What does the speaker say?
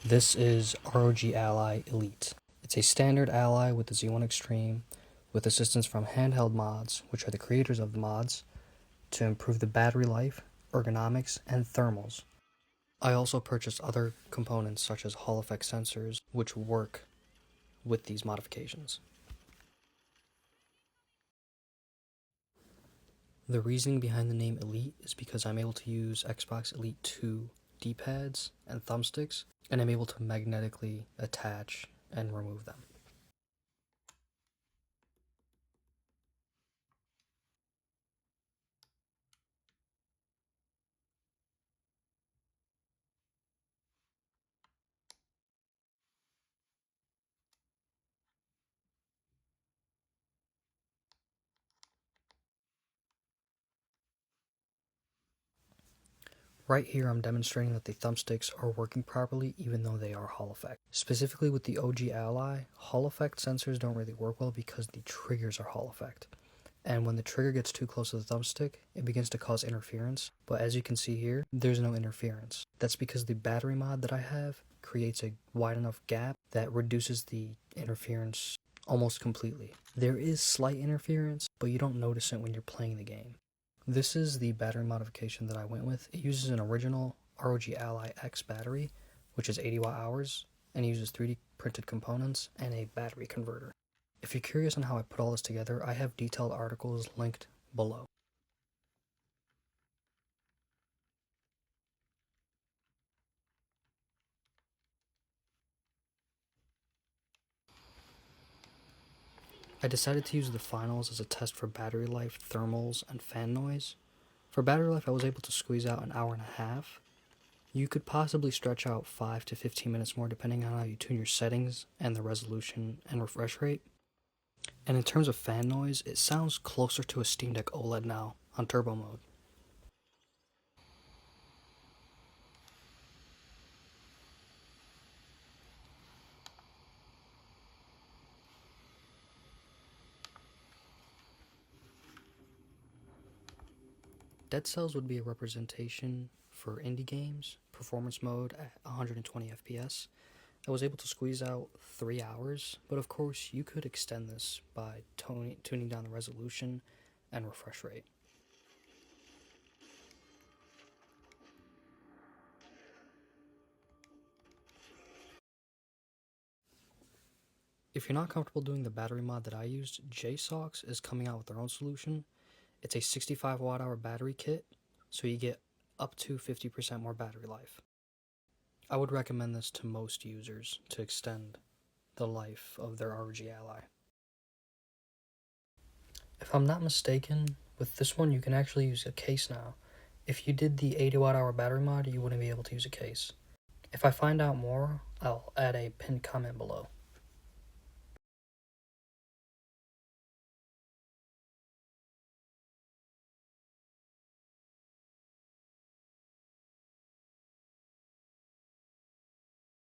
This is ROG Ally Elite. It's a standard Ally with the Z1 Extreme, with assistance from Handheld Mods, which are the creators of the mods, to improve the battery life, ergonomics, and thermals. I also purchased other components such as Hall effect sensors, which work with these modifications. The reasoning behind the name Elite is because I'm able to use Xbox Elite 2 D-pads and thumbsticks, and I'm able to magnetically attach and remove them. Right here I'm demonstrating that the thumbsticks are working properly even though they are Hall effect. Specifically with the OG Ally, Hall effect sensors don't really work well because the triggers are Hall effect. And when the trigger gets too close to the thumbstick, it begins to cause interference. But as you can see here, there's no interference. That's because the battery mod that I have creates a wide enough gap that reduces the interference almost completely. There is slight interference, but you don't notice it when you're playing the game. This is the battery modification that I went with. It uses an original ROG Ally X battery, which is 80 watt-hours, and uses 3D printed components and a battery converter. If you're curious on how I put all this together, I have detailed articles linked below. I decided to use the finals as a test for battery life, thermals, and fan noise. For battery life, I was able to squeeze out an hour and a half. You could possibly stretch out 5 to 15 minutes more depending on how you tune your settings and the resolution and refresh rate. And in terms of fan noise, it sounds closer to a Steam Deck OLED now on turbo mode. Dead Cells would be a representation for indie games, performance mode at 120 FPS. I was able to squeeze out 3 hours, but of course you could extend this by tuning down the resolution and refresh rate. If you're not comfortable doing the battery mod that I used, JSOX is coming out with their own solution. It's a 65 watt-hour battery kit, so you get up to 50% more battery life. I would recommend this to most users to extend the life of their ROG Ally. If I'm not mistaken, with this one you can actually use a case now. If you did the 80 watt-hour battery mod, you wouldn't be able to use a case. If I find out more, I'll add a pinned comment below.